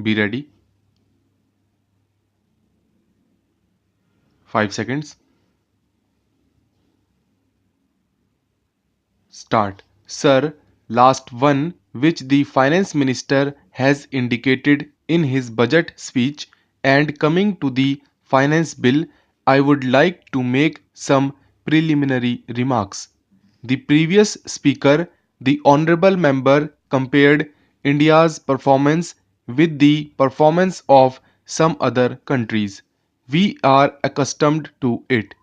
be ready. 5 seconds. Start. Sir, last one, which the finance minister has indicated in his budget speech, and coming to the finance bill, I would like to make some preliminary remarks. The previous speaker, the honorable member, compared India's performance with the performance of some other countries. We are accustomed to it.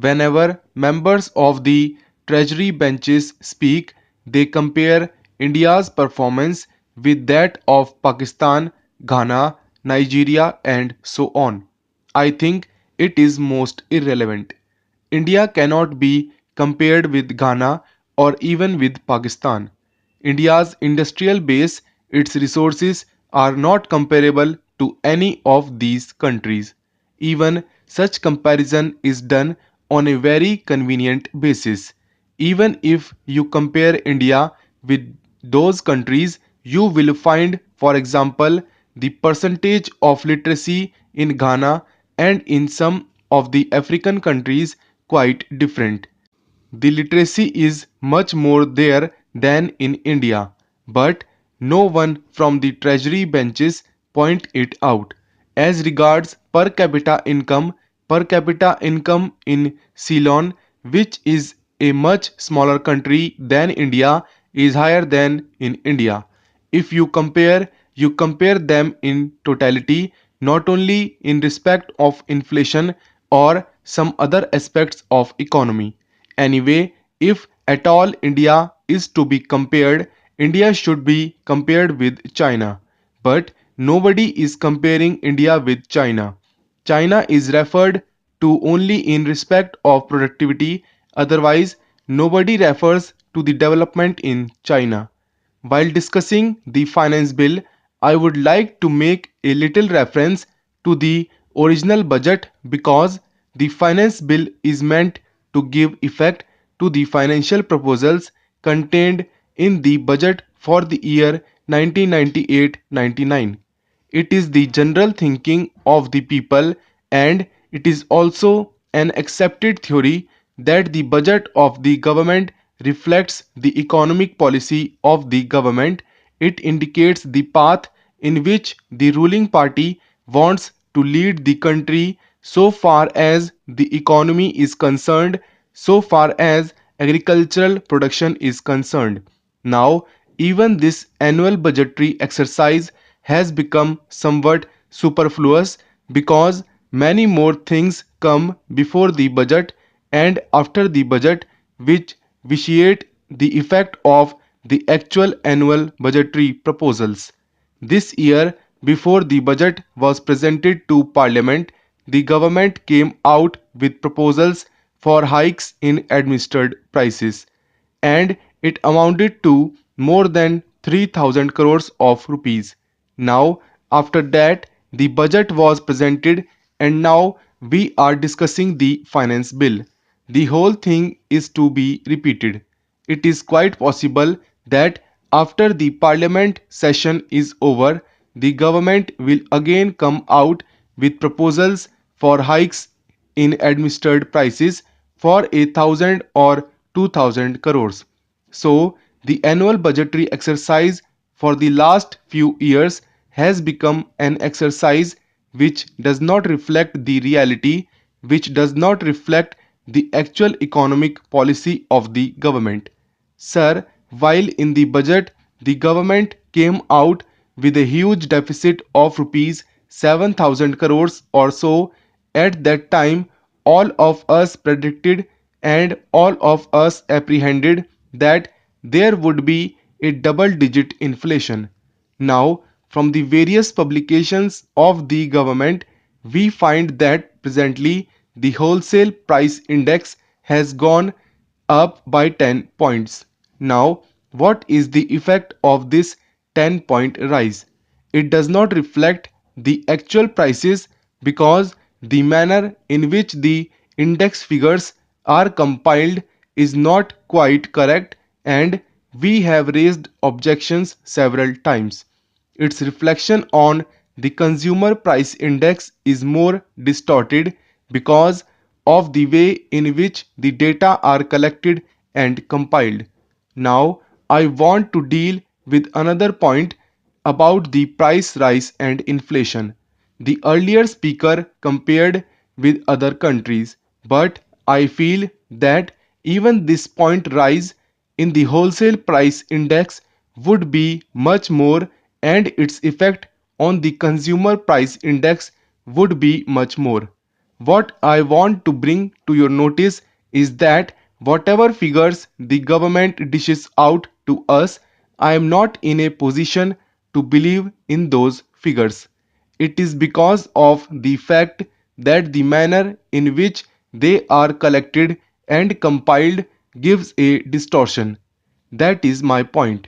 Whenever members of the Treasury benches speak, they compare India's performance with that of Pakistan, Ghana, Nigeria, and so on. I think it is most irrelevant. India cannot be compared with Ghana or even with Pakistan. India's industrial base, its resources are not comparable to any of these countries. Even such comparison is done on a very convenient basis. Even if you compare India with those countries, you will find, for example, the percentage of literacy in Ghana and in some of the African countries quite different. The literacy is much more there than in India, but no one from the treasury benches point it out. As regards per capita income in Ceylon, which is a much smaller country than India, is higher than in India. If you compare them in totality, not only in respect of inflation or some other aspects of economy. Anyway, if at all India is to be compared, India should be compared with China. But nobody is comparing India with China. China is referred to only in respect of productivity, otherwise, nobody refers to the development in China. While discussing the finance bill, I would like to make a little reference to the original budget because the finance bill is meant to give effect to the financial proposals contained in the budget for the year 1998-99. It is the general thinking of the people, and it is also an accepted theory that the budget of the government reflects the economic policy of the government. It indicates the path in which the ruling party wants to lead the country so far as the economy is concerned, so far as agricultural production is concerned. Now, even this annual budgetary exercise has become somewhat superfluous because many more things come before the budget and after the budget which vitiate the effect of the actual annual budgetary proposals. This year, before the budget was presented to Parliament, the government came out with proposals for hikes in administered prices, and it amounted to more than 3,000 crores of rupees. Now, after that, the budget was presented, and now we are discussing the finance bill. The whole thing is to be repeated. It is quite possible that after the parliament session is over, the government will again come out with proposals for hikes in administered prices for 1,000 or 2,000 crores. So, the annual budgetary exercise for the last few years has become an exercise which does not reflect the reality, which does not reflect the actual economic policy of the government. Sir, while in the budget the government came out with a huge deficit of rupees 7,000 crores or so, at that time all of us predicted and all of us apprehended that there would be a double digit inflation. Now, from the various publications of the government, we find that presently the wholesale price index has gone up by 10 points. Now, what is the effect of this 10-point rise? It does not reflect the actual prices because the manner in which the index figures are compiled is not quite correct, and we have raised objections several times. Its reflection on the consumer price index is more distorted because of the way in which the data are collected and compiled. Now, I want to deal with another point about the price rise and inflation. The earlier speaker compared with other countries, but I feel that even this point rise in the wholesale price index would be much more, and its effect on the consumer price index would be much more. What I want to bring to your notice is that whatever figures the government dishes out to us, I am not in a position to believe in those figures. It is because of the fact that the manner in which they are collected and compiled gives a distortion. That is my point.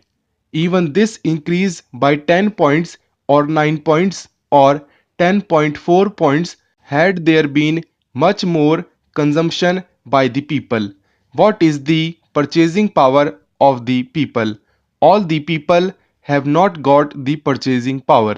Even this increase by 10 points or 9 points or 10.4 points had there been much more consumption by the people. What is the purchasing power of the people? All the people have not got the purchasing power.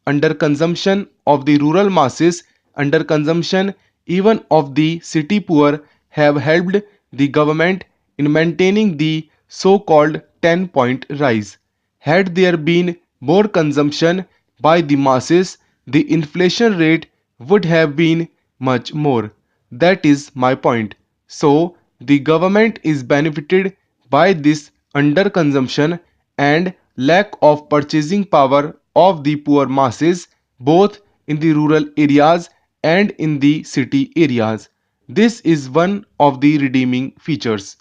Under consumption of the rural masses, under consumption even of the city poor have helped the government in maintaining the so-called 10-point rise. Had there been more consumption by the masses, the inflation rate would have been much more. That is my point. So, the government is benefited by this underconsumption and lack of purchasing power of the poor masses, both in the rural areas and in the city areas. This is one of the redeeming features.